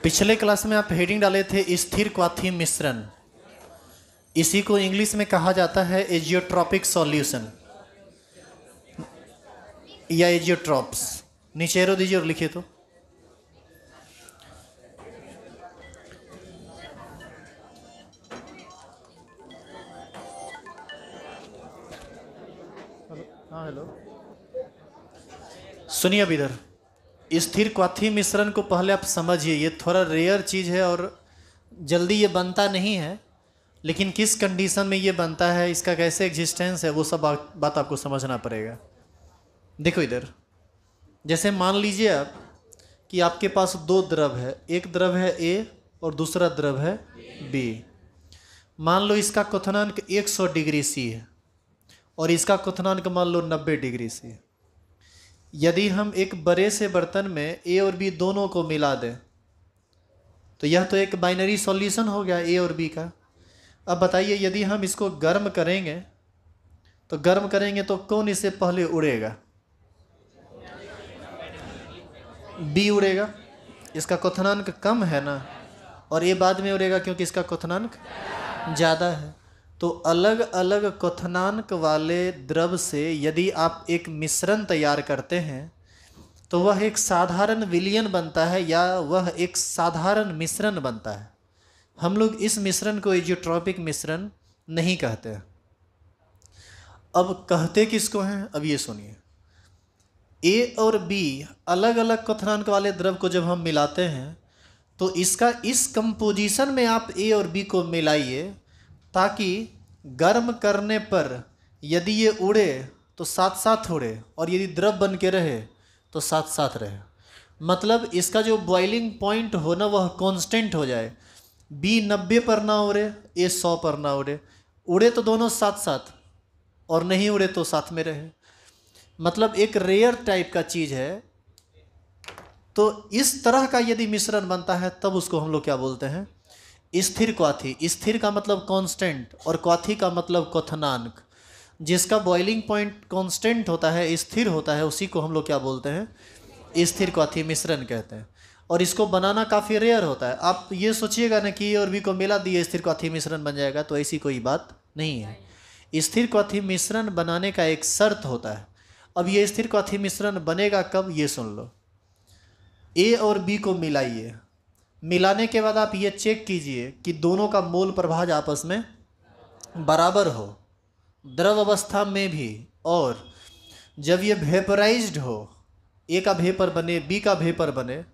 पिछले क्लास में आप हेडिंग डाले थे स्थिर क्वाथी मिश्रण। इसी को इंग्लिश में कहा जाता है एजियोट्रॉपिक सॉल्यूशन या एजियोट्रॉप्स। नीचे एरो दीजिए और लिखिए तो। हाँ हेलो, सुनिए अब इधर। स्थिर क्वाथी मिश्रण को पहले आप समझिए। ये थोड़ा रेयर चीज़ है और जल्दी ये बनता नहीं है, लेकिन किस कंडीशन में ये बनता है, इसका कैसे एग्जिस्टेंस है, वो सब बात आपको समझना पड़ेगा। देखो इधर, जैसे मान लीजिए आप कि आपके पास दो द्रव है, एक द्रव है ए और दूसरा द्रव है बी। मान लो इसका क्वथनांक 100 डिग्री सी है और इसका क्वथनांक मान लो 90 डिग्री सी है। यदि हम एक बड़े से बर्तन में ए और बी दोनों को मिला दें तो यह तो एक बाइनरी सॉल्यूशन हो गया ए और बी का। अब बताइए, यदि हम इसको गर्म करेंगे तो कौन इससे पहले उड़ेगा? बी उड़ेगा, इसका क्वथनांक कम है ना, और ये बाद में उड़ेगा क्योंकि इसका क्वथनांक ज़्यादा है। तो अलग अलग क्वथनांक वाले द्रव से यदि आप एक मिश्रण तैयार करते हैं तो वह एक साधारण विलयन बनता है या वह एक साधारण मिश्रण बनता है। हम लोग इस मिश्रण को एजियोट्रॉपिक मिश्रण नहीं कहते। अब कहते किसको हैं? अब ये सुनिए। ए और बी अलग अलग क्वथनांक वाले द्रव को जब हम मिलाते हैं तो इसका इस कंपोजिशन में आप ए और बी को मिलाइए ताकि गर्म करने पर यदि ये उड़े तो साथ साथ उड़े और यदि द्रव बन के रहे तो साथ साथ रहे। मतलब इसका जो बॉइलिंग पॉइंट हो ना वह कांस्टेंट हो जाए। बी 90 पर ना उड़े, ए 100 पर ना उड़े, उड़े तो दोनों साथ साथ और नहीं उड़े तो साथ में रहे। मतलब एक रेयर टाइप का चीज़ है। तो इस तरह का यदि मिश्रण बनता है तब उसको हम लोग क्या बोलते हैं? स्थिर क्वाथी। स्थिर का मतलब कांस्टेंट और क्वाथी का मतलब क्वथनांक। जिसका बॉइलिंग पॉइंट कांस्टेंट होता है, स्थिर होता है, उसी को हम लोग क्या बोलते हैं? स्थिर क्वाथी मिश्रण कहते हैं। और इसको बनाना काफ़ी रेयर होता है। आप ये सोचिएगा ना कि ए और बी को मिला दिए स्थिर क्वाथी मिश्रण बन जाएगा, तो ऐसी कोई बात नहीं है। स्थिर क्वाथी मिश्रण बनाने का एक शर्त होता है। अब ये स्थिर क्वाथी मिश्रण बनेगा कब, ये सुन लो। ए और बी को मिलाइए, मिलाने के बाद आप ये चेक कीजिए कि दोनों का मोल प्रभाज आपस में बराबर हो, द्रव अवस्था में भी। और जब ये वेपराइज्ड हो, ए का वेपर बने, बी का वेपर बने,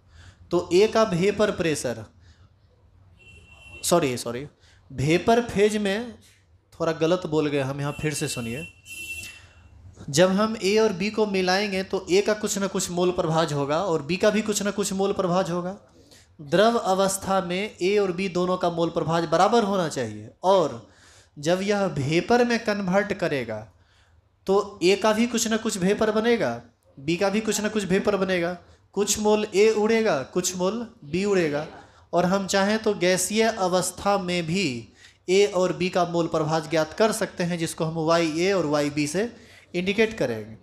तो ए का vapour pressure sorry vapour phase में थोड़ा गलत बोल गए हम, यहाँ फिर से सुनिए। जब हम ए और बी को मिलाएंगे तो ए का कुछ ना कुछ मोल प्रभाज होगा और बी का भी कुछ ना कुछ मोल प्रभाज होगा। द्रव अवस्था में ए और बी दोनों का मोल प्रभाज बराबर होना चाहिए। और जब यह वेपर में कन्वर्ट करेगा तो ए का भी कुछ ना कुछ वेपर बनेगा, बी का भी कुछ ना कुछ वेपर बनेगा। कुछ मोल ए उड़ेगा, कुछ मोल बी उड़ेगा। और हम चाहें तो गैसीय अवस्था में भी ए और बी का मोल प्रभाज ज्ञात कर सकते हैं, जिसको हम वाई ए और वाई बी से इंडिकेट करेंगे।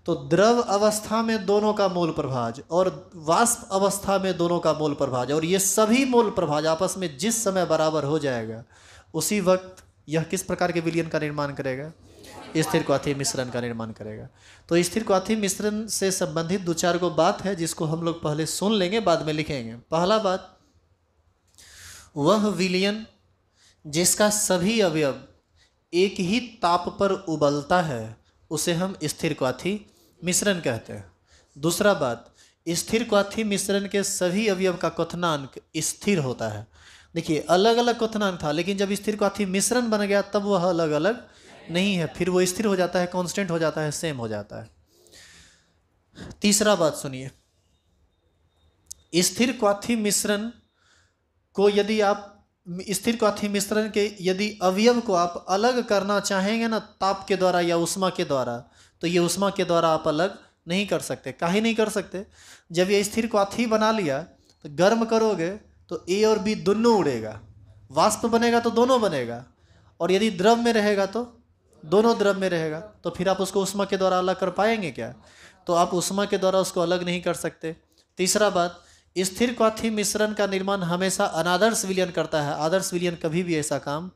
तो द्रव अवस्था में दोनों का मोल प्रभाज और वाष्प अवस्था में दोनों का मोल प्रभाज, और ये सभी मोल प्रभाज आपस में जिस समय बराबर हो जाएगा उसी वक्त यह किस प्रकार के विलयन का निर्माण करेगा? स्थिर क्वाथी मिश्रण का निर्माण करेगा। तो स्थिर क्वाथी मिश्रण से संबंधित दो चार गो बात है जिसको हम लोग पहले सुन लेंगे, बाद में लिखेंगे। पहला बात, वह विलयन जिसका सभी अवयव एक ही ताप पर उबलता है उसे हम स्थिर क्वाथी मिश्रण कहते हैं। दूसरा बात, स्थिर क्वाथी मिश्रण के सभी अवयव का क्वथनांक स्थिर होता है। देखिए, अलग अलग क्वथनांक था, लेकिन जब स्थिर क्वाथी मिश्रण बन गया तब वह अलग अलग नहीं है, फिर वो स्थिर हो जाता है, कांस्टेंट हो जाता है, सेम हो जाता है। तीसरा बात सुनिए, स्थिर क्वाथी मिश्रण को यदि आप स्थिर क्वाथी मिश्रण के यदि अवयव को आप अलग करना चाहेंगे ना ताप के द्वारा या उष्मा के द्वारा, तो ये उष्मा के द्वारा आप अलग नहीं कर सकते। काहे नहीं कर सकते? जब ये स्थिर क्वाथी बना लिया तो गर्म करोगे तो ए और बी दोनों उड़ेगा, वाष्प बनेगा तो दोनों बनेगा, और यदि द्रव में रहेगा तो दोनों द्रव में रहेगा। तो फिर आप उसको उष्मा के द्वारा अलग कर पाएंगे क्या? तो आप उष्मा के द्वारा उसको अलग नहीं कर सकते। तीसरा बात, स्थिर क्वाथी मिश्रण का निर्माण हमेशा अनादर्श विलयन करता है, आदर्श विलयन कभी भी ऐसा काम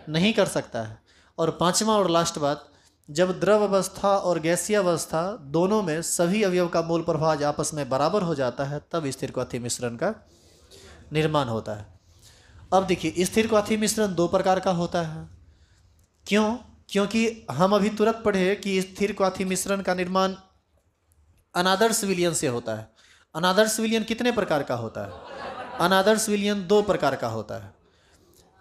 नहीं कर सकता है। और पांचवा और लास्ट बात, जब द्रव अवस्था और गैसीय अवस्था दोनों में सभी अवयव का मोल प्रभाव आपस में बराबर हो जाता है, तब स्थिर क्वाथी मिश्रण का निर्माण होता है। अब देखिए, स्थिर क्वाथी मिश्रण दो प्रकार का होता है। क्यों? क्योंकि हम अभी तुरंत पढ़े कि स्थिर क्वाथी मिश्रण का निर्माण अनादर्श विलयन से होता है। अनादर्श विलयन कितने प्रकार का होता है? अनादर्श विलयन दो प्रकार का होता है।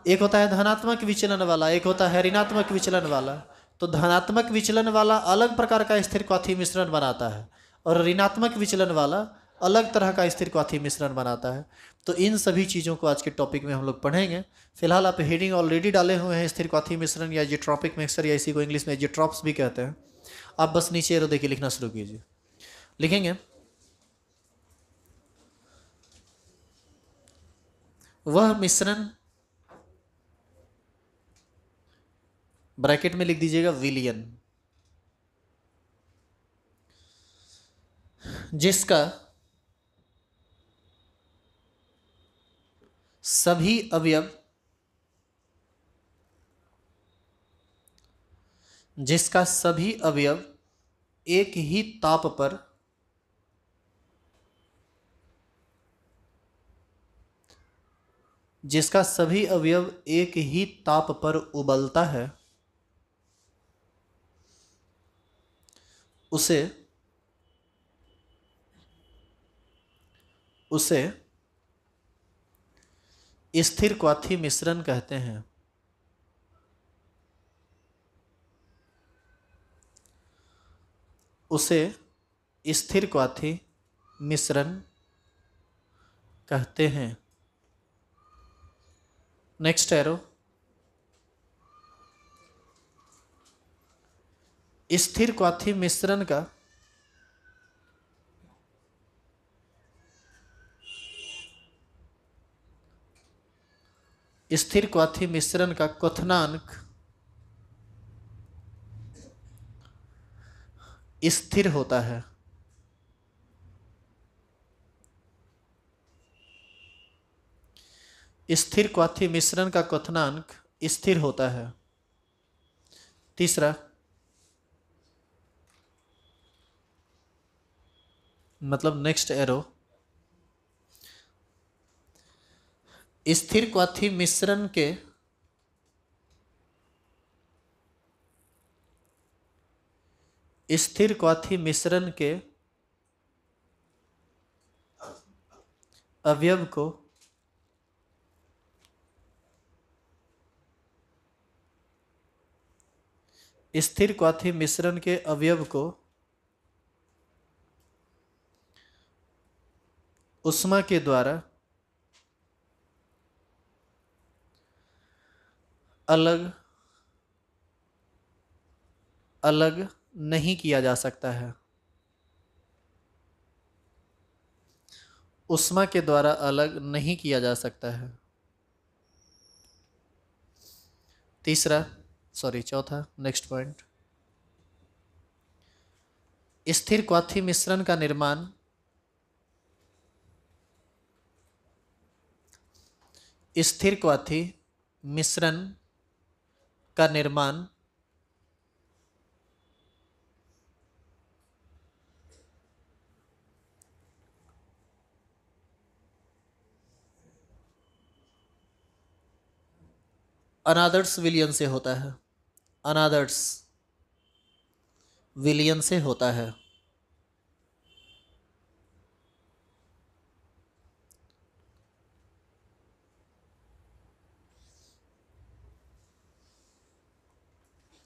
एक होता है धनात्मक विचलन वाला, एक होता है ऋणात्मक विचलन वाला। तो धनात्मक विचलन वाला अलग प्रकार का स्थिर क्वाथी मिश्रण बनाता है और ऋणात्मक विचलन वाला अलग तरह का स्थिर क्वाथी मिश्रण बनाता है। तो इन सभी चीज़ों को आज के टॉपिक में हम लोग पढ़ेंगे। फिलहाल आप हेडिंग ऑलरेडी डाले हुए हैं, स्थिर क्वाथी मिश्रण या जिट्रॉपिक मिक्सचर, या इसी को इंग्लिश में जिट्रॉप्स भी कहते हैं। आप बस नीचे एरो देखिए, लिखना शुरू कीजिए। लिखेंगे वह मिश्रण, ब्रैकेट में लिख दीजिएगा विलियन, जिसका सभी अवयव एक ही ताप पर उबलता है, उसे स्थिर क्वाथी मिश्रण कहते हैं। उसे स्थिर क्वाथी मिश्रण कहते हैं। नेक्स्ट एरो, स्थिर क्वाथी मिश्रण का क्वथनांक स्थिर होता है। स्थिर क्वाथी मिश्रण का क्वथनांक स्थिर होता है। तीसरा, मतलब नेक्स्ट एरो, स्थिर क्वाथी मिश्रण के अवयव को उष्मा के द्वारा अलग अलग नहीं किया जा सकता है। उष्मा के द्वारा अलग नहीं किया जा सकता है। चौथा, नेक्स्ट पॉइंट, स्थिर क्वाथी मिश्रण का निर्माण अनादर्श विलयन से होता है। अनादर्श विलयन से होता है।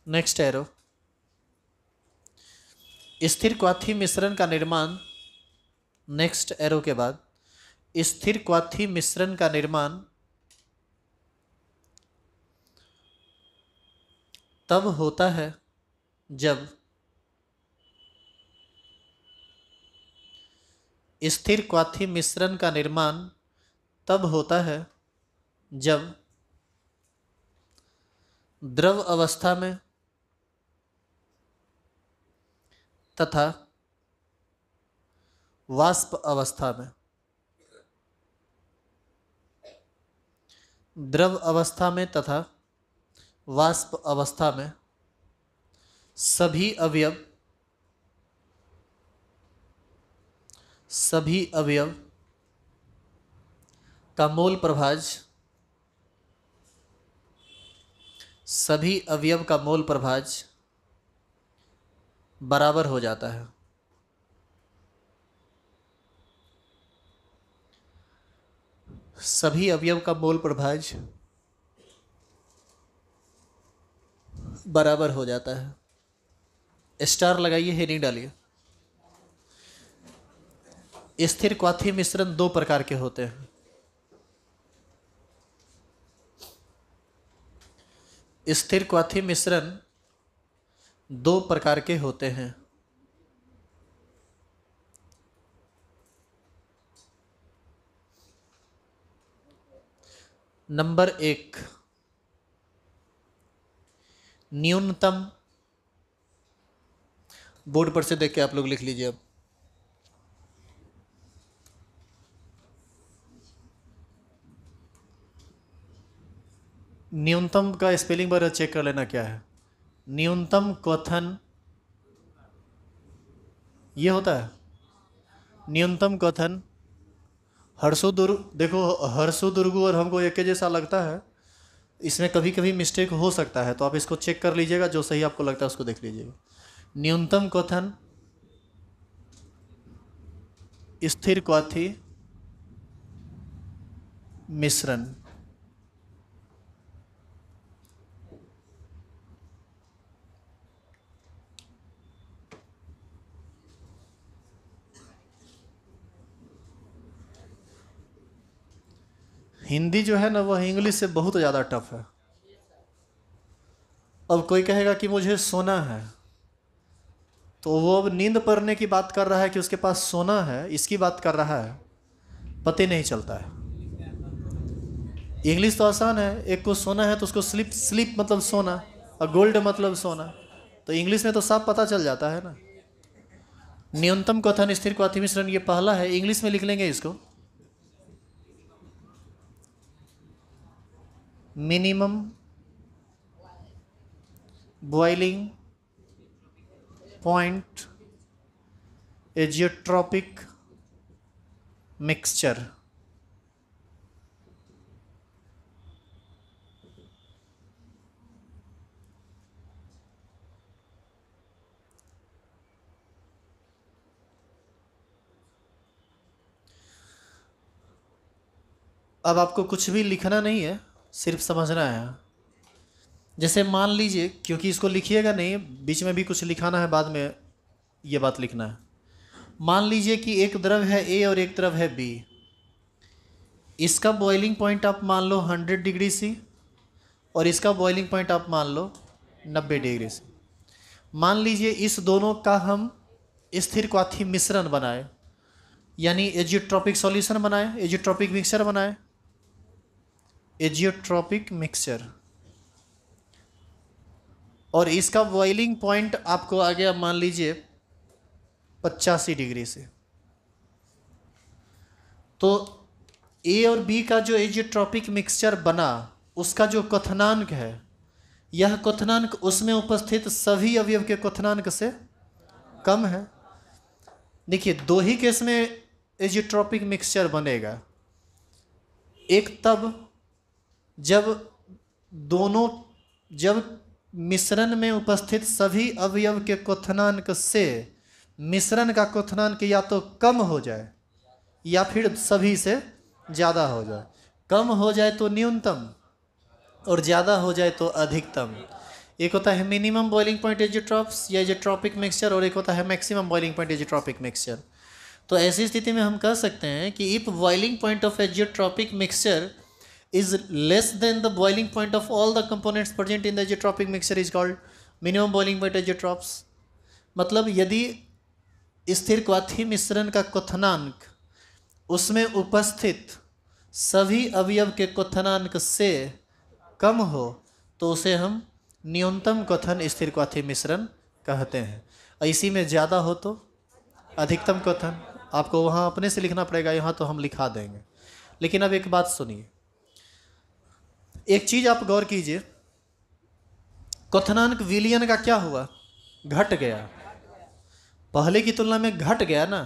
नेक्स्ट एरो, स्थिर क्वाथी मिश्रण का निर्माण, नेक्स्ट एरो के बाद, स्थिर क्वाथी मिश्रण का निर्माण तब होता है जब स्थिर क्वाथी मिश्रण का निर्माण तब होता है जब द्रव अवस्था में तथा वाष्प अवस्था में द्रव अवस्था में तथा वाष्प अवस्था में सभी अवयव का मोल प्रभाज बराबर हो जाता है। सभी अवयव का मोल प्रभाज बराबर हो जाता है। स्टार लगाइए, हेडिंग डालिए। स्थिर क्वाथी मिश्रण दो प्रकार के होते हैं। स्थिर क्वाथी मिश्रण दो प्रकार के होते हैं। नंबर 1, न्यूनतम। बोर्ड पर से देख के आप लोग लिख लीजिए। अब न्यूनतम का स्पेलिंग बार चेक कर लेना क्या है। न्यूनतम क्वथन ये होता है। न्यूनतम क्वथन हर्षोदुर्ग, देखो हर्षोदुर्गु और हमको एक जैसा लगता है, इसमें कभी कभी मिस्टेक हो सकता है, तो आप इसको चेक कर लीजिएगा, जो सही आपको लगता है उसको देख लीजिएगा। न्यूनतम क्वथन स्थिर क्वाथी मिश्रण। हिंदी जो है ना वह इंग्लिश से बहुत ज़्यादा टफ है। अब कोई कहेगा कि मुझे सोना है, तो वो अब नींद पड़ने की बात कर रहा है कि उसके पास सोना है, इसकी बात कर रहा है, पता नहीं चलता है। इंग्लिश तो आसान है, एक को सोना है तो उसको स्लीप मतलब सोना, और गोल्ड मतलब सोना, तो इंग्लिश में तो साफ पता चल जाता है ना। न्यूनतम क्वथन स्थिर क्वाथी मिश्रण ये पहला है, इंग्लिश में लिख लेंगे इसको। Minimum boiling point azeotropic mixture. अब आपको कुछ भी लिखना नहीं है, सिर्फ समझना है। जैसे मान लीजिए, क्योंकि इसको लिखिएगा नहीं, बीच में भी कुछ लिखाना है, बाद में ये बात लिखना है। मान लीजिए कि एक द्रव है ए और एक द्रव है बी। इसका बॉइलिंग पॉइंट आप मान लो 100 डिग्री सी, और इसका बॉइलिंग पॉइंट आप मान लो 90 डिग्री सी। मान लीजिए इस दोनों का हम स्थिर क्वाथी मिश्रण बनाए, यानी एजियोट्रॉपिक सॉल्यूशन बनाए, एजियोट्रॉपिक मिक्सचर बनाए, एजियोट्रॉपिक मिक्सचर। और इसका बॉइलिंग पॉइंट आपको आ गया मान लीजिए 85 डिग्री से। तो ए और बी का जो एजियोट्रॉपिक मिक्सचर बना, उसका जो क्वथनांक है, यह क्वथनांक उसमें उपस्थित सभी अवयव के क्वथनांक से कम है। देखिए, दो ही केस में एजियोट्रॉपिक मिक्सचर बनेगा। एक तब जब मिश्रण में उपस्थित सभी अवयव के क्वथनांक से मिश्रण का क्वथनांक या तो कम हो जाए या फिर सभी से ज़्यादा हो जाए। कम हो जाए तो न्यूनतम और ज़्यादा हो जाए तो अधिकतम। एक होता है मिनिमम बॉइलिंग पॉइंट एजियोट्रॉप्स या एजियोट्रॉपिक मिक्सचर, और एक होता है maximum boiling point azeotropic mixture. तो ऐसी स्थिति में हम कह सकते हैं कि if boiling point of azeotropic mixture is less than the boiling point of all the components present in the azeotropic mixture is called minimum boiling point azeotrophs। मतलब यदि स्थिर क्वाथी मिश्रण का क्वथनांक उसमें उपस्थित सभी अवयव के क्वथनांक से कम हो तो उसे हम न्यूनतम क्वथन स्थिर क्वाथी मिश्रण कहते हैं। इसी में ज़्यादा हो तो अधिकतम क्वथन। आपको वहाँ अपने से लिखना पड़ेगा, यहाँ तो हम लिखा देंगे। लेकिन अब एक बात सुनिए, एक चीज आप गौर कीजिए, क्वथनांक विलयन का क्या हुआ? घट गया। पहले की तुलना में घट गया ना।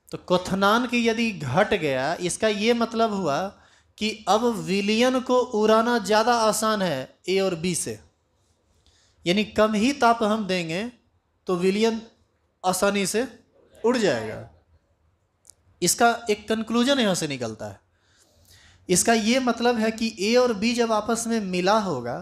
तो क्वथनांक यदि घट गया, इसका ये मतलब हुआ कि अब विलयन को उड़ाना ज़्यादा आसान है ए और बी से। यानी कम ही ताप हम देंगे तो विलयन आसानी से उड़ जाएगा। इसका एक कंक्लूजन यहाँ से निकलता है। इसका ये मतलब है कि ए और बी जब आपस में मिला होगा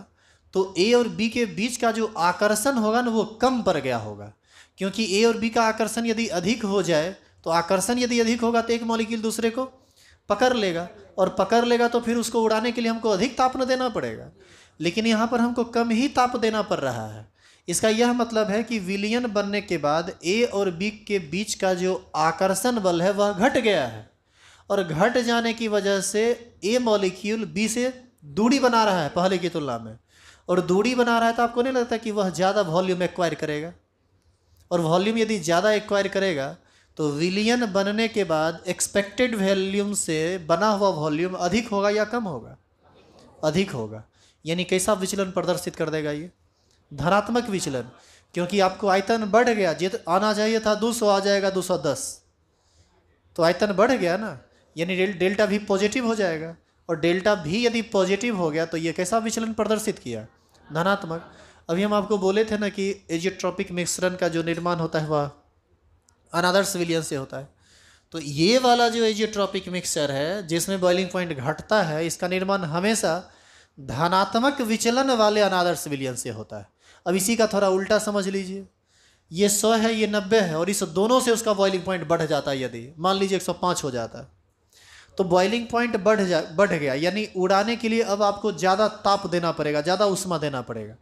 तो ए और बी के बीच का जो आकर्षण होगा ना वो कम पड़ गया होगा। क्योंकि ए और बी का आकर्षण यदि अधिक हो जाए तो आकर्षण यदि अधिक होगा तो एक मॉलिक्यूल दूसरे को पकड़ लेगा, और पकड़ लेगा तो फिर उसको उड़ाने के लिए हमको अधिक ताप न देना पड़ेगा। लेकिन यहाँ पर हमको कम ही ताप देना पड़ रहा है। इसका यह मतलब है कि विलयन बनने के बाद ए और बी के बीच का जो आकर्षण बल है वह घट गया है, और घट जाने की वजह से ए मॉलिक्यूल बी से दूरी बना रहा है पहले की तुलना में। और दूरी बना रहा है तो आपको नहीं लगता कि वह ज़्यादा वॉल्यूम एक्वायर करेगा? और वॉल्यूम यदि ज़्यादा एक्वायर करेगा तो विलयन बनने के बाद एक्सपेक्टेड वॉल्यूम से बना हुआ वॉल्यूम अधिक होगा या कम होगा? अधिक होगा। यानी कैसा विचलन प्रदर्शित कर देगा ये? धनात्मक विचलन। क्योंकि आपको आयतन बढ़ गया, जित आना चाहिए था 200 आ जाएगा 210, तो आयतन बढ़ गया ना, यानी डेल्टा भी पॉजिटिव हो जाएगा। और डेल्टा भी यदि पॉजिटिव हो गया तो ये कैसा विचलन प्रदर्शित किया? धनात्मक। अभी हम आपको बोले थे ना कि एजियोट्रॉपिक मिश्रण का जो निर्माण होता है वह अनादर्श विलयन से होता है। तो ये वाला जो एजियोट्रॉपिक मिक्सचर है जिसमें बॉइलिंग पॉइंट घटता है, इसका निर्माण हमेशा धनात्मक विचलन वाले अनादर्श विलयन से होता है। अब इसी का थोड़ा उल्टा समझ लीजिए, ये 100 है, ये 90 है, और इस दोनों से उसका बॉइलिंग पॉइंट बढ़ जाता है। यदि मान लीजिए 105 हो जाता है तो बॉइलिंग पॉइंट बढ़ गया, यानी उड़ाने के लिए अब आपको ज़्यादा ताप देना पड़ेगा, ज़्यादा उष्मा देना पड़ेगा।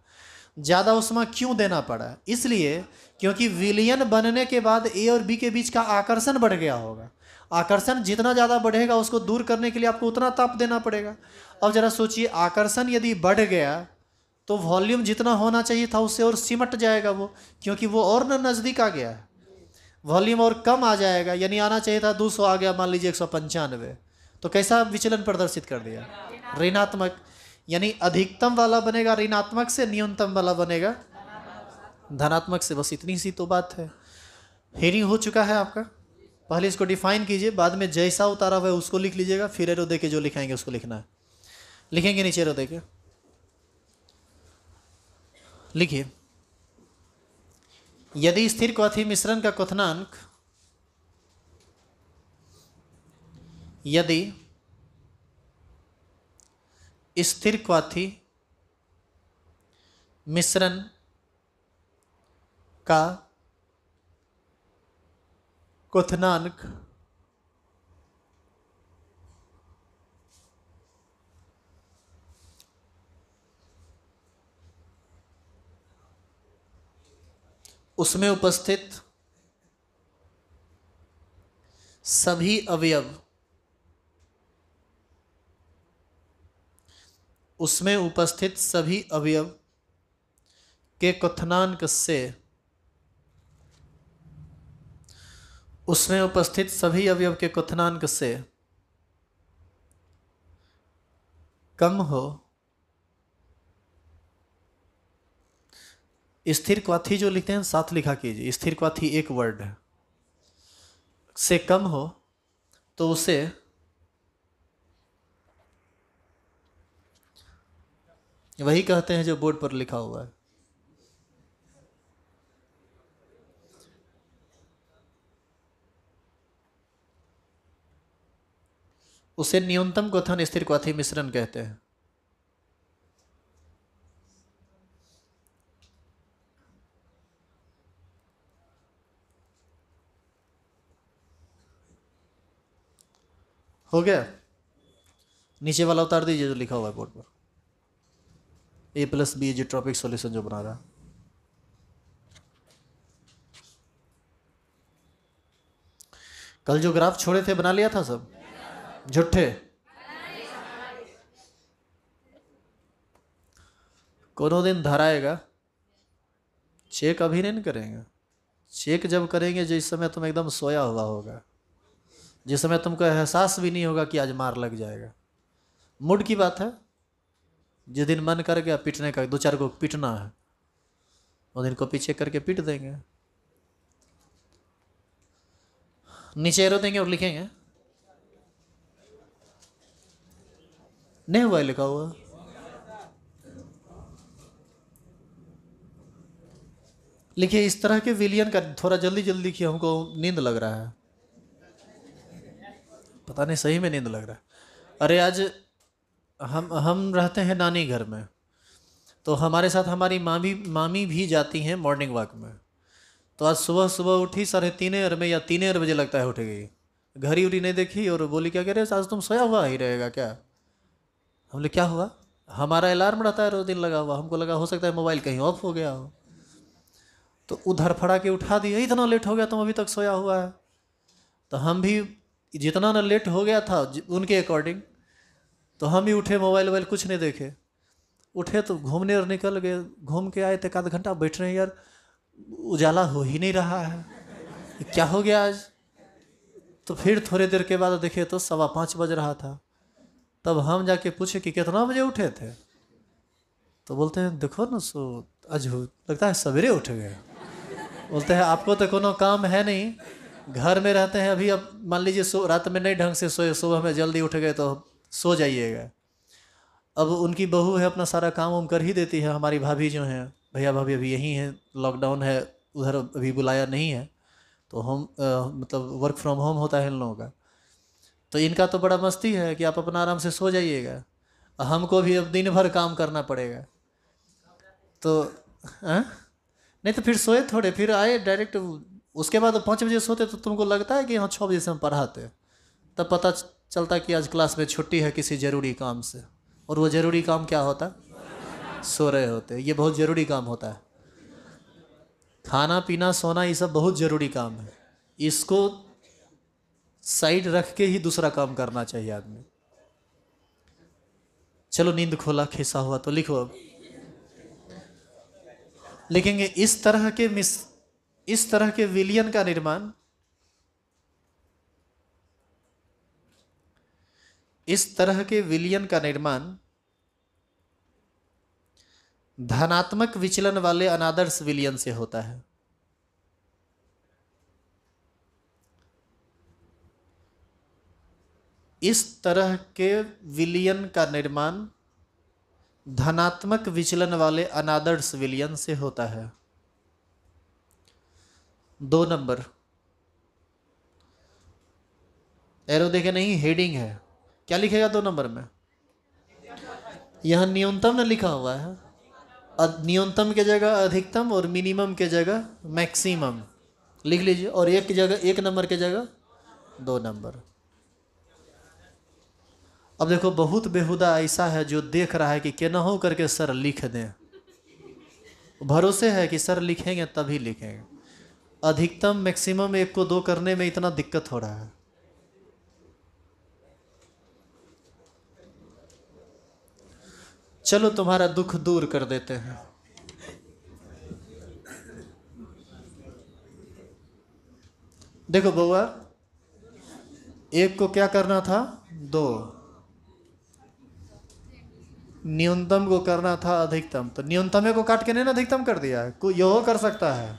ज़्यादा उष्मा क्यों देना पड़ा? इसलिए क्योंकि विलयन बनने के बाद ए और बी के बीच का आकर्षण बढ़ गया होगा। आकर्षण जितना ज़्यादा बढ़ेगा उसको दूर करने के लिए आपको उतना ताप देना पड़ेगा। अब ज़रा सोचिए, आकर्षण यदि बढ़ गया तो वॉल्यूम जितना होना चाहिए था उससे और सिमट जाएगा वो, क्योंकि वो और नज़दीक आ गया है। वॉल्यूम और कम आ जाएगा, यानी आना चाहिए था 200 आ गया मान लीजिए 195, तो कैसा विचलन प्रदर्शित कर दिया? ऋणात्मक। यानी अधिकतम वाला बनेगा ऋणात्मक से, न्यूनतम वाला बनेगा धनात्मक से। बस इतनी सी तो बात है। हेयरिंग हो चुका है आपका? पहले इसको डिफाइन कीजिए, बाद में जैसा उतारा हुआ है उसको लिख लीजिएगा, फिर एरो देके जो लिखाएंगे उसको लिखना है। लिखेंगे नीचे एरो देके लिखिए, यदि स्थिर क्वथी मिश्रण का क्वथनांक यदि स्थिर क्वथी मिश्रण का क्वथनांक उसमें उपस्थित सभी अवयव के क्वथनांक से कम हो। स्थिर क्वथी जो लिखते हैं साथ लिखा कीजिए, स्थिर क्वथी एक वर्ड है, से कम हो तो उसे वही कहते हैं जो बोर्ड पर लिखा हुआ है। उसे न्यूनतम क्वथन स्थिर क्वथी मिश्रण कहते हैं। हो गया? नीचे वाला उतार दीजिए जो लिखा हुआ है बोर्ड पर, A+B एजियोट्रॉपिक सॉल्यूशन जो बना रहा है। कल जो ग्राफ छोड़े थे बना लिया था सब? झूठे। कोनो दिन धराएगा, चेक अभी नहीं करेंगे। चेक जब करेंगे जिस समय तुम एकदम सोया हुआ होगा, जिस समय तुमको एहसास भी नहीं होगा कि आज मार लग जाएगा। मूड की बात है। जिस दिन मन कर गया पीटने का, 2-4 को पीटना है, उस दिन को पीछे करके पीट देंगे, नीचे एरो देंगे और लिखेंगे। नहीं हुआ है लिखा हुआ। लिखिए इस तरह के विलियन का थोड़ा जल्दी जल्दी लिखिए, हमको नींद लग रहा है, पता नहीं सही में नींद लग रहा है। अरे आज हम रहते हैं नानी घर में, तो हमारे साथ हमारी मामी भी जाती हैं मॉर्निंग वॉक में। तो आज सुबह सुबह उठी 3:30 में या 3 बजे लगता है उठ गई, घड़ी उड़ी नहीं देखी और बोली क्या कह रहे आज तुम सोया हुआ ही रहेगा क्या। हम बोले क्या हुआ, हमारा अलार्म रहता है रोज दिन लगा हुआ, हमको लगा हो सकता है मोबाइल कहीं ऑफ हो गया हो, तो उधर फड़ा के उठा दिया, इतना लेट हो गया तुम अभी तक सोया हुआ है। तो हम भी जितना ना लेट हो गया था उनके अकॉर्डिंग, तो हम भी उठे, मोबाइल वोबाइल कुछ नहीं देखे, उठे तो घूमने और निकल गए। घूम के आए थे, आधा घंटा बैठ रहे हैं, यार उजाला हो ही नहीं रहा है, क्या हो गया आज। तो फिर थोड़ी देर के बाद देखे तो 5:15 बज रहा था। तब हम जाके पूछे कि कितना बजे उठे थे, तो बोलते हैं देखो ना सो आज लगता है सवेरे उठ गए। बोलते हैं आपको तो कोनो काम है नहीं, घर में रहते हैं, अभी अब मान लीजिए रात में नहीं ढंग से सोए, सुबह में जल्दी उठ गए तो सो जाइएगा। अब उनकी बहू है, अपना सारा काम वाम कर ही देती है। हमारी भाभी जो हैं, भैया भाभी अभी यहीं हैं, लॉकडाउन है उधर अभी बुलाया नहीं है, तो हम मतलब वर्क फ्रॉम होम होता है इन लोगों का। तो इनका तो बड़ा मस्ती है कि आप अपना आराम से सो जाइएगा, हमको भी अब दिन भर काम करना पड़ेगा। तो नहीं तो फिर सोए थोड़े, फिर आए डायरेक्ट, उसके बाद 5 बजे सोते तो तुमको लगता है कि हाँ 6 बजे से हम पढ़ाते, तब पता चलता कि आज क्लास में छुट्टी है किसी ज़रूरी काम से, और वो ज़रूरी काम क्या होता, सो रहे होते। ये बहुत ज़रूरी काम होता है, खाना पीना सोना ये सब बहुत ज़रूरी काम है, इसको साइड रख के ही दूसरा काम करना चाहिए आदमी। चलो नींद खोला खिसा हुआ, तो लिखो अब लिखेंगे इस तरह के विलियन का निर्माण, इस तरह के विलियन का निर्माण धनात्मक विचलन वाले अनादर्श विलियन से होता है। इस तरह के विलियन का निर्माण धनात्मक विचलन वाले अनादर्श विलियन से होता है। 2 नंबर एरो देखे नहीं, हेडिंग है, क्या लिखेगा 2 नंबर में, यहां न्यूनतम न लिखा हुआ है, न्यूनतम के जगह अधिकतम और मिनिमम के जगह मैक्सिमम लिख लीजिए, और एक नंबर के जगह 2 नंबर। अब देखो बहुत बेहुदा ऐसा है जो देख रहा है कि केनाहू करके सर लिख दें, भरोसे है कि सर लिखेंगे तभी लिखेंगे, अधिकतम मैक्सिमम 1 को 2 करने में इतना दिक्कत हो रहा है। चलो तुम्हारा दुख दूर कर देते हैं। देखो बउआ, 1 को क्या करना था, 2, न्यूनतम को करना था अधिकतम, तो न्यूनतम को काट के नहीं ना अधिकतम कर दिया है, कोई यो कर सकता है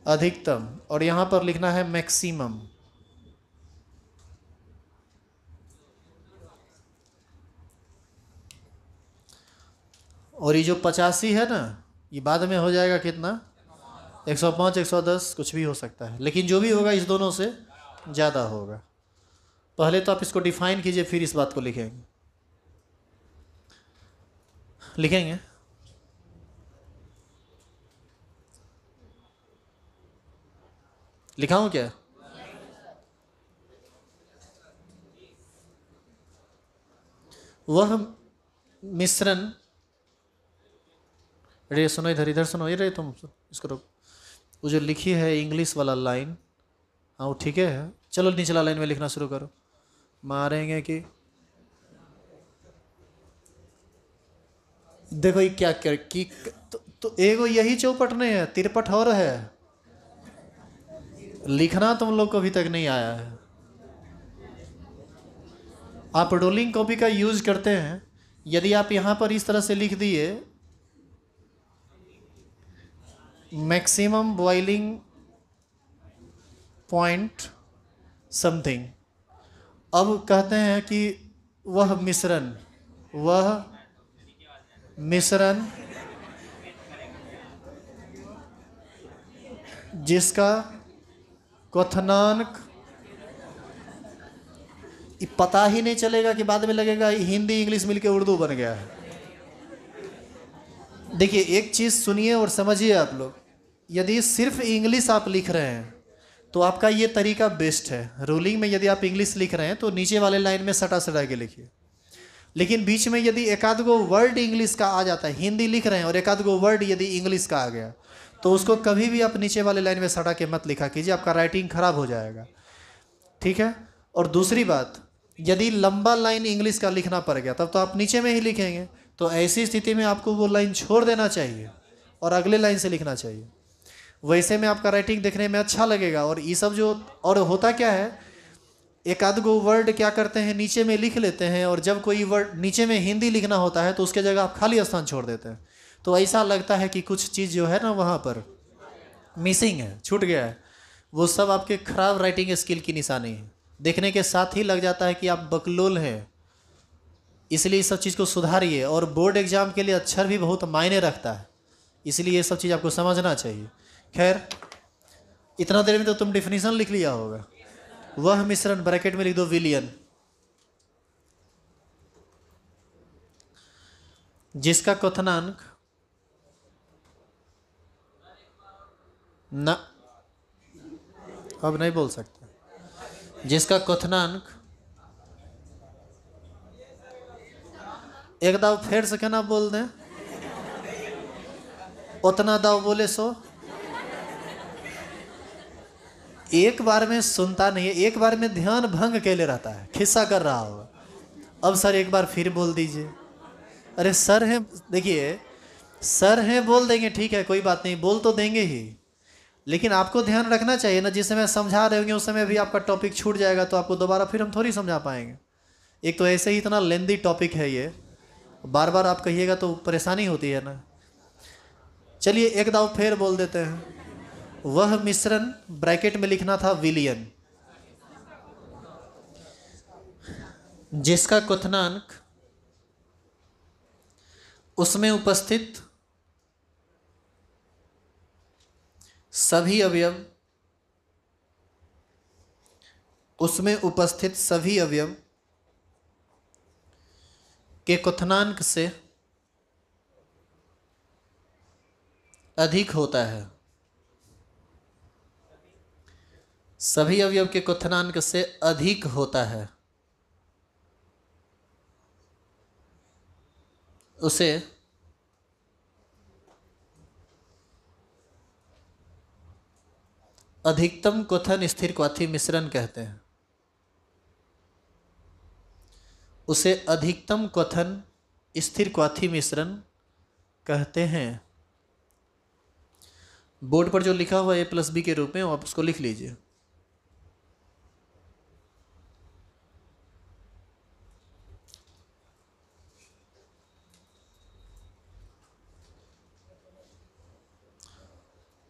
अधिकतम, और यहां पर लिखना है मैक्सिमम। और ये जो 85 है ना, ये बाद में हो जाएगा कितना, 105 110 कुछ भी हो सकता है, लेकिन जो भी होगा इस दोनों से ज़्यादा होगा। पहले तो आप इसको डिफाइन कीजिए, फिर इस बात को लिखेंगे। लिखाऊं क्या, वह मिश्रण, रे सुनो इधर सुनो, ये रे तुम इसको रोक, वो जो लिखी है इंग्लिश वाला लाइन, हाँ वो ठीक है, चलो निचला लाइन में लिखना शुरू करो। मारेंगे कि देखो ये क्या कर कि तो एगो यही चौपट नहीं है, तिरपट और है, लिखना तुम लोग को अभी तक नहीं आया है। आप रोलिंग कॉपी का यूज करते हैं, यदि आप यहाँ पर इस तरह से लिख दिए मैक्सिमम बॉइलिंग पॉइंट समथिंग, अब कहते हैं कि वह मिश्रण जिसका क्वथनांक, पता ही नहीं चलेगा कि बाद में लगेगा हिंदी इंग्लिश मिलके उर्दू बन गया है। देखिए एक चीज़ सुनिए और समझिए आप लोग, यदि सिर्फ इंग्लिश आप लिख रहे हैं तो आपका ये तरीका बेस्ट है। रूलिंग में यदि आप इंग्लिश लिख रहे हैं तो नीचे वाले लाइन में सटा सटा के लिखिए, लेकिन बीच में यदि एक आध गो वर्ड इंग्लिश का आ जाता है, हिंदी लिख रहे हैं और एक आध गो वर्ड यदि इंग्लिश का आ गया तो उसको कभी भी आप नीचे वाले लाइन में सटा के मत लिखा कीजिए, आपका राइटिंग खराब हो जाएगा, ठीक है। और दूसरी बात, यदि लंबा लाइन इंग्लिश का लिखना पड़ गया तब तो आप नीचे में ही लिखेंगे, तो ऐसी स्थिति में आपको वो लाइन छोड़ देना चाहिए और अगले लाइन से लिखना चाहिए। वैसे में आपका राइटिंग देखने में अच्छा लगेगा। और ये सब जो, और होता क्या है, एक आध गो वर्ड क्या करते हैं नीचे में लिख लेते हैं, और जब कोई वर्ड नीचे में हिंदी लिखना होता है तो उसके जगह आप खाली स्थान छोड़ देते हैं, तो ऐसा लगता है कि कुछ चीज़ जो है ना वहाँ पर मिसिंग है, छूट गया है। वो सब आपके खराब राइटिंग स्किल की निशानी है। देखने के साथ ही लग जाता है कि आप बकलोल हैं, इसलिए इस सब चीज़ को सुधारिए। और बोर्ड एग्जाम के लिए अक्षर भी बहुत मायने रखता है, इसलिए ये सब चीज़ आपको समझना चाहिए। खैर, इतना देर में तो तुम डिफिनीशन लिख लिया होगा। वह मिश्रण, ब्रैकेट में लिख दो विलियन, जिसका क्वथनांक न, अब नहीं बोल सकते, जिसका क्वथनांक, एक दाव फेर से कहना बोल दें, उतना दाव बोले सो। एक बार में सुनता नहीं है, एक बार में ध्यान भंग के लिए रहता है, खिस्सा कर रहा होगा। अब सर एक बार फिर बोल दीजिए। अरे सर हैं, देखिए सर हैं बोल देंगे, ठीक है कोई बात नहीं, बोल तो देंगे ही, लेकिन आपको ध्यान रखना चाहिए ना, जिस समय समझा रहे होंगे उस समय भी आपका टॉपिक छूट जाएगा तो आपको दोबारा फिर हम थोड़ी समझा पाएंगे। एक तो ऐसे ही इतना लेंदी टॉपिक है ये, बार बार आप कहिएगा तो परेशानी होती है ना। चलिए एक दाव फिर बोल देते हैं। वह मिश्रण, ब्रैकेट में लिखना था विलियन, जिसका क्वथनांक उसमें उपस्थित सभी अवयव के क्वथनांक से अधिक होता है। सभी अवयव के क्वथनांक से अधिक होता है, उसे अधिकतम क्वथन स्थिर क्वाथी मिश्रण कहते हैं। उसे अधिकतम क्वथन स्थिर क्वाथी मिश्रण कहते हैं। बोर्ड पर जो लिखा हुआ A+B के रूप में आप उसको लिख लीजिए।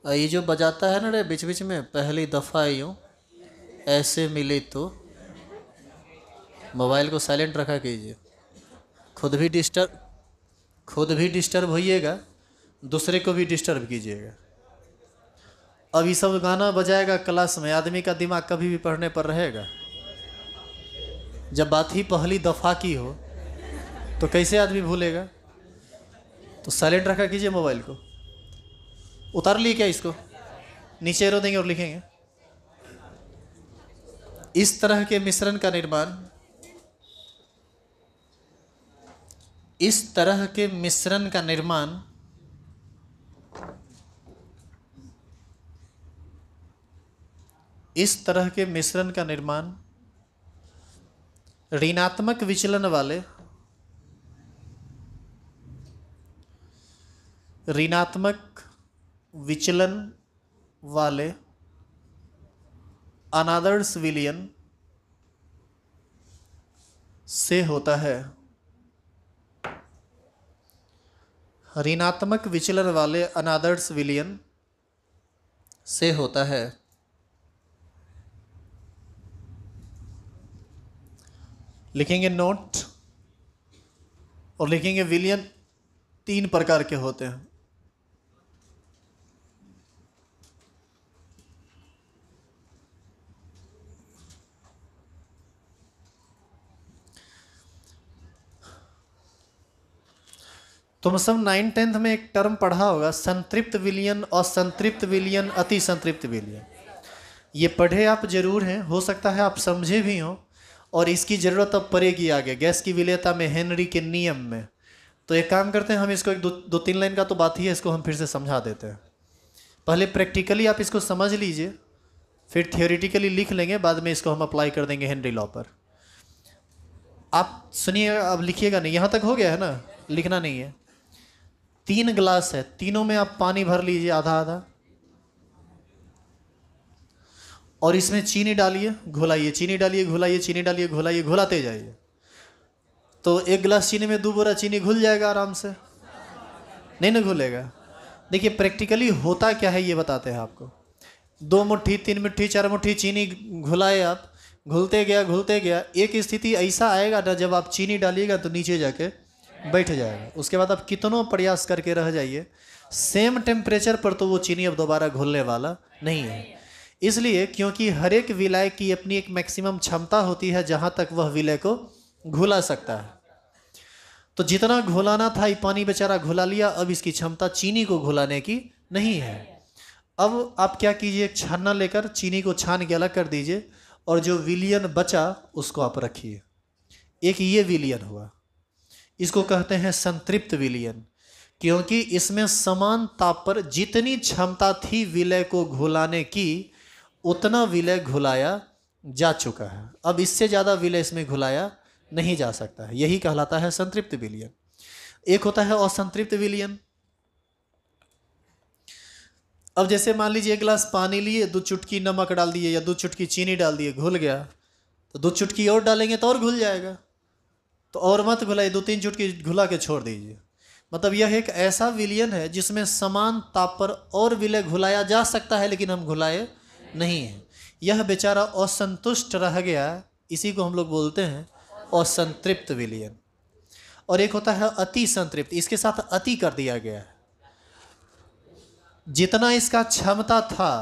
ये जो बजाता है ना रे बीच बीच में, पहली दफ़ा यूँ ऐसे मिले तो मोबाइल को साइलेंट रखा कीजिए। खुद भी डिस्टर्ब होइएगा, दूसरे को भी डिस्टर्ब कीजिएगा। अब ये सब गाना बजाएगा क्लास में, आदमी का दिमाग कभी भी पढ़ने पर रहेगा। जब बात ही पहली दफ़ा की हो तो कैसे आदमी भूलेगा। तो साइलेंट रखा कीजिए मोबाइल को। उतार लिए क्या इसको, नीचे एरो देंगे और लिखेंगे। इस तरह के मिश्रण का निर्माण, इस तरह के मिश्रण का निर्माण ऋणात्मक विचलन वाले अनादर्श विलयन से होता है। ऋणात्मक विचलन वाले अनादर्श विलयन से होता है। लिखेंगे नोट और लिखेंगे विलयन 3 प्रकार के होते हैं। तुम सब 9th-10th में एक टर्म पढ़ा होगा, संतृप्त विलयन, असंतृप्त विलयन, अति संतृप्त विलयन। ये पढ़े आप जरूर हैं, हो सकता है आप समझे भी हों, और इसकी ज़रूरत अब पड़ेगी आगे गैस की विलेयता में, हेनरी के नियम में। तो एक काम करते हैं, हम इसको एक दो तीन लाइन का तो बात ही है, इसको हम फिर से समझा देते हैं। पहले प्रैक्टिकली आप इसको समझ लीजिए, फिर थियोरिटिकली लिख लेंगे, बाद में इसको हम अप्लाई कर देंगे हेनरी लॉ पर। आप सुनिए, अब लिखिएगा नहीं, यहाँ तक हो गया है ना, लिखना नहीं है। 3 गिलास है, तीनों में आप पानी भर लीजिए आधा आधा, और इसमें चीनी डालिए, घुलाइए, चीनी डालिए, घुलाइए, चीनी डालिए, घुलाइए, घुलाते जाइए। तो 1 गिलास चीनी में 2 बोरा चीनी घुल जाएगा आराम से, नहीं ना घुलेगा। देखिए प्रैक्टिकली होता क्या है ये बताते हैं आपको। 2 मुट्ठी, 3 मुट्ठी, 4 मुट्ठी चीनी घुलाए आप, घुलते गया, एक स्थिति ऐसा आएगा ना, जब आप चीनी डालिएगा तो नीचे जाके बैठ जाएगा। उसके बाद आप कितनों प्रयास करके रह जाइए, सेम टेम्परेचर पर तो वो चीनी अब दोबारा घुलने वाला नहीं है। इसलिए क्योंकि हर एक विलय की अपनी एक मैक्सिमम क्षमता होती है जहां तक वह विलय को घुला सकता है। तो जितना घुलाना था ये पानी बेचारा घुला लिया, अब इसकी क्षमता चीनी को घुलाने की नहीं है। अब आप क्या कीजिए, एक छानना लेकर चीनी को छान के अलग कर दीजिए, और जो विलयन बचा उसको आप रखिए। एक ये विलयन हुआ, इसको कहते हैं संतृप्त विलयन, क्योंकि इसमें समान ताप पर जितनी क्षमता थी विलय को घुलाने की, उतना विलय घुलाया जा चुका है। अब इससे ज़्यादा विलय इसमें घुलाया नहीं जा सकता है, यही कहलाता है संतृप्त विलयन। एक होता है असंतृप्त विलयन। अब जैसे मान लीजिए 1 गिलास पानी लिए, 2 चुटकी नमक डाल दिए या 2 चुटकी चीनी डाल दिए, घुल गया, तो 2 चुटकी और डालेंगे तो और घुल जाएगा। तो और मत घुलाइए, 2-3 चुटकी घुला के छोड़ दीजिए। मतलब यह एक ऐसा विलयन है जिसमें समान ताप पर और विलय घुलाया जा सकता है, लेकिन हम घुलाए नहीं हैं। यह बेचारा असंतुष्ट रह गया, इसी को हम लोग बोलते हैं असंतृप्त विलयन। और एक होता है अति संतृप्त, इसके साथ अति कर दिया गया है। जितना इसका क्षमता था,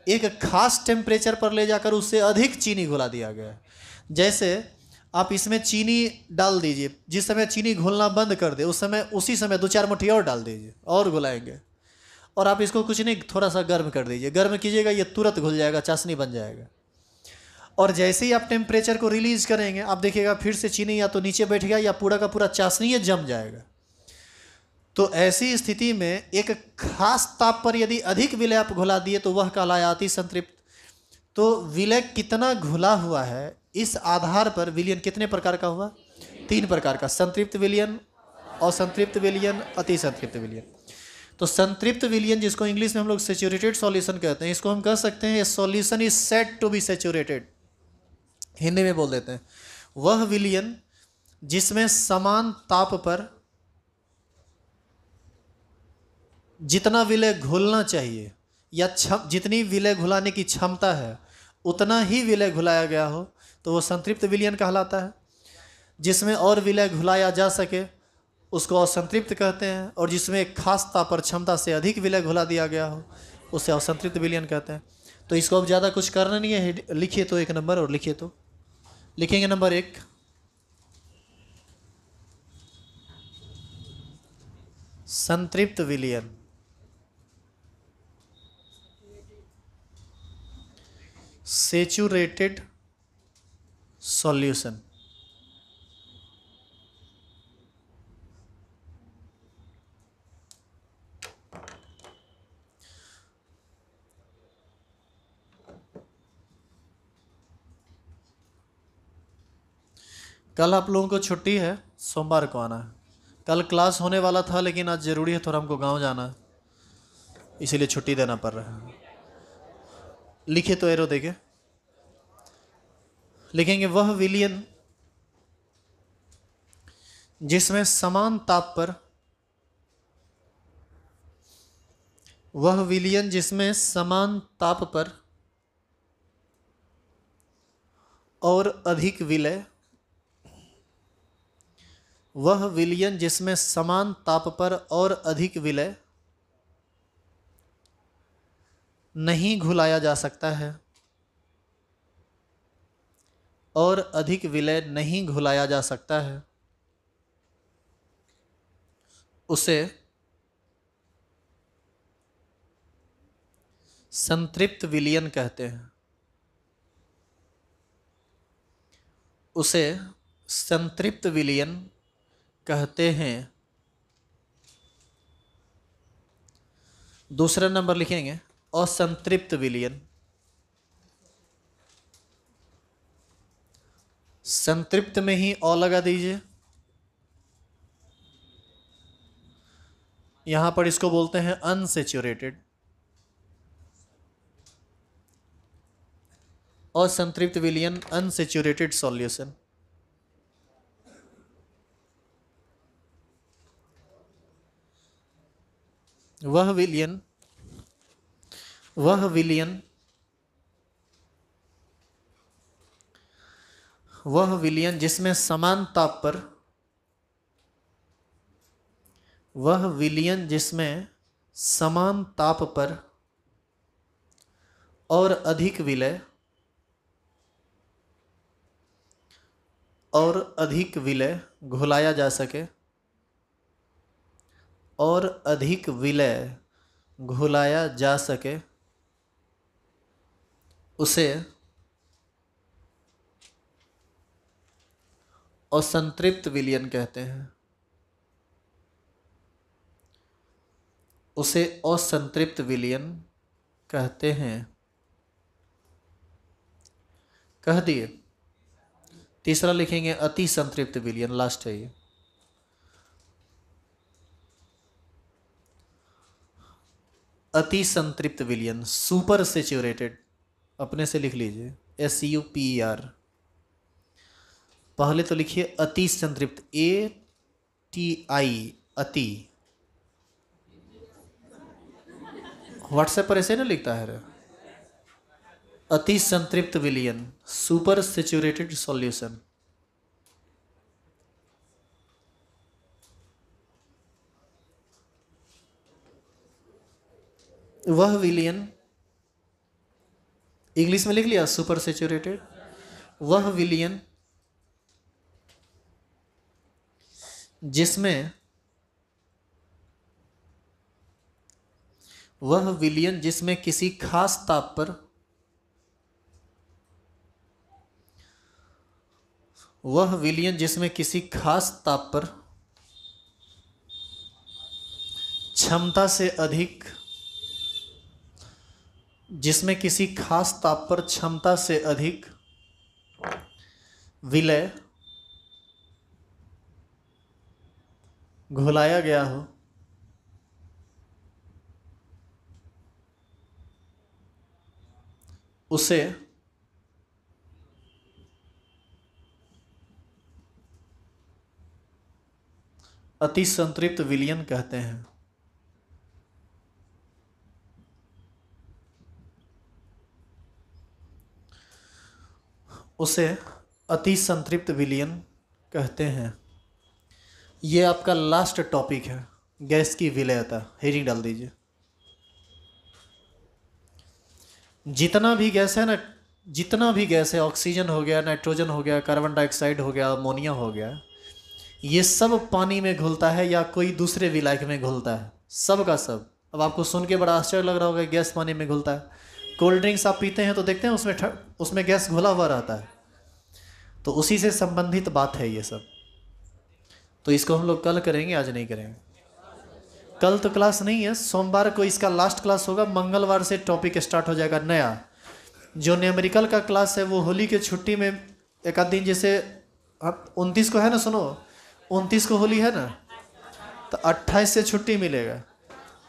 एक खास टेम्परेचर पर ले जाकर उससे अधिक चीनी घुला दिया गया। जैसे आप इसमें चीनी डाल दीजिए, जिस समय चीनी घुलना बंद कर दे उसी समय 2-4 मुट्ठी और डाल दीजिए और घुलाएंगे। और आप इसको कुछ नहीं, थोड़ा सा गर्म कर दीजिए, गर्म कीजिएगा, ये तुरंत घुल जाएगा, चाशनी बन जाएगा। और जैसे ही आप टेम्परेचर को रिलीज करेंगे, आप देखिएगा फिर से चीनी या तो नीचे बैठ गया या पूरा का पूरा चाशनी ये जम जाएगा। तो ऐसी स्थिति में एक खास ताप पर यदि अधिक विलय आप घुला दिए तो वह कहलाया अति संतृप्त। तो विलय कितना घुला हुआ है, इस आधार पर विलयन कितने प्रकार का हुआ? 3 प्रकार का, संतृप्त विलयन, असंतृप्त विलयन, अति संतृप्त विलयन। तो संतृप्त विलयन, जिसको इंग्लिश में हम लोग सैचुरेटेड सॉल्यूशन कहते हैं, इसको हम कह सकते हैं solution is said to be saturated, Hindi में बोल देते हैं। वह विलयन जिसमें समान ताप पर जितना विलय घुलना चाहिए या जितनी विलय घुलाने की क्षमता है उतना ही विलय घुलाया गया हो, तो वो संतृप्त विलयन कहलाता है। जिसमें और विलय घुलाया जा सके उसको असंतृप्त कहते हैं, और जिसमें एक खास ताप पर क्षमता से अधिक विलय घुला दिया गया हो उसे असंतृप्त विलयन कहते हैं। तो इसको अब ज़्यादा कुछ करना नहीं है, लिखिए तो 1 नंबर, और लिखिए तो लिखेंगे नंबर 1, संतृप्त विलयन। Saturated solution. कल आप लोगों को छुट्टी है, सोमवार को आना है। कल क्लास होने वाला था लेकिन आज ज़रूरी है, थोड़ा हमको गांव जाना है, इसीलिए छुट्टी देना पड़ रहा है। लिखे तो एरो देखे, लिखेंगे वह विलयन जिसमें समान ताप पर वह विलयन जिसमें समान ताप पर और अधिक विलय, वह विलयन जिसमें समान ताप पर और अधिक विलय नहीं घुलाया जा सकता है, और अधिक विलय नहीं घुलाया जा सकता है, उसे संतृप्त विलयन कहते हैं। उसे संतृप्त विलयन कहते हैं। दूसरा नंबर लिखेंगे असंतृप्त विलयन। संतृप्त में ही अ लगा दीजिए। यहां पर इसको बोलते हैं अनसेचुरेटेड। असंतृप्त विलयन अनसेचुरेटेड सॉल्यूशन। वह विलयन जिसमें समान ताप पर, वह विलयन जिसमें समान ताप पर और अधिक विलय घुलाया जा सके, और अधिक विलय घुलाया जा सके, उसे असंतृप्त विलयन कहते हैं। उसे असंतृप्त विलयन कहते हैं। कह दिए। तीसरा लिखेंगे अति संतृप्त विलयन, लास्ट है ये। अति संतृप्त विलयन सुपर सेचुरेटेड, अपने से लिख लीजिए SUPER। पहले तो लिखिए अति संतृप्त ATI, अति। व्हाट्सएप पर ऐसे ना लिखता है रे। अति संतृप्त विलयन सुपर सेचुरेटेड सॉल्यूशन। वह विलयन, इंग्लिश में लिख लिया सुपर सेचुरेटेड। वह विलयन जिसमें किसी खास ताप पर, वह विलयन जिसमें किसी खास ताप पर क्षमता से अधिक, जिसमें किसी खास ताप पर क्षमता से अधिक विलय घुलाया गया हो, उसे अति संतृप्त विलयन कहते हैं। उसे अति संतृप्त विलयन कहते हैं। ये आपका लास्ट टॉपिक है, गैस की विलयता। हेडिंग डाल दीजिए। जितना भी गैस है ना, जितना भी गैस है, ऑक्सीजन हो गया, नाइट्रोजन हो गया, कार्बन डाइऑक्साइड हो गया, अमोनिया हो गया, ये सब पानी में घुलता है या कोई दूसरे विलायक में घुलता है, सब का सब। अब आपको सुन के बड़ा आश्चर्य लग रहा होगा गैस पानी में घुलता है। कोल्ड ड्रिंक्स आप पीते हैं तो देखते हैं उसमें गैस घुला हुआ रहता है, तो उसी से संबंधित बात है ये सब। तो इसको हम लोग कल करेंगे, आज नहीं करेंगे। कल तो क्लास नहीं है, सोमवार को इसका लास्ट क्लास होगा। मंगलवार से टॉपिक स्टार्ट हो जाएगा नया। जो न्यूमेरिकल का क्लास है वो होली के छुट्टी में एक आध दिन, जैसे 29 को है ना, सुनो 29 को होली है ना, तो 28 से छुट्टी मिलेगा।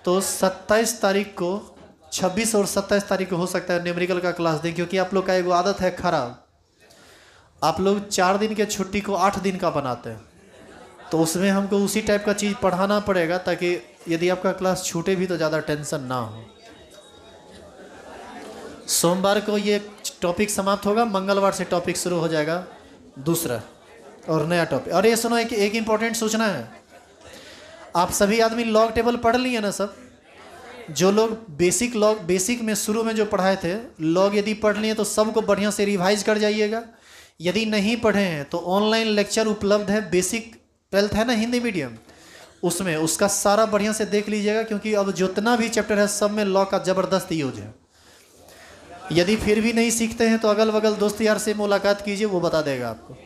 तो 27 तारीख को, 26 और 27 तारीख को हो सकता है न्यूमेरिकल का क्लास दें, क्योंकि आप लोग का एक आदत है खराब, आप लोग 4 दिन के छुट्टी को 8 दिन का बनाते हैं। तो उसमें हमको उसी टाइप का चीज़ पढ़ाना पड़ेगा ताकि यदि आपका क्लास छूटे भी तो ज़्यादा टेंशन ना हो। सोमवार को ये टॉपिक समाप्त होगा, मंगलवार से टॉपिक शुरू हो जाएगा दूसरा और नया टॉपिक। और ये सुनो, एक इम्पोर्टेंट सूचना है, आप सभी आदमी लॉग टेबल पढ़ लिए ना सब? जो लोग बेसिक में शुरू में जो पढ़ाए थे लॉग यदि पढ़ लिए तो सबको बढ़िया से रिवाइज कर जाइएगा। यदि नहीं पढ़े हैं तो ऑनलाइन लेक्चर उपलब्ध है, बेसिक 12th है ना हिंदी मीडियम, उसमें उसका सारा बढ़िया से देख लीजिएगा, क्योंकि अब जितना भी चैप्टर है सब में लॉ का ज़बरदस्त यूज है। यदि फिर भी नहीं सीखते हैं तो अगल बगल दोस्त यार से मुलाकात कीजिए, वो बता देगा आपको।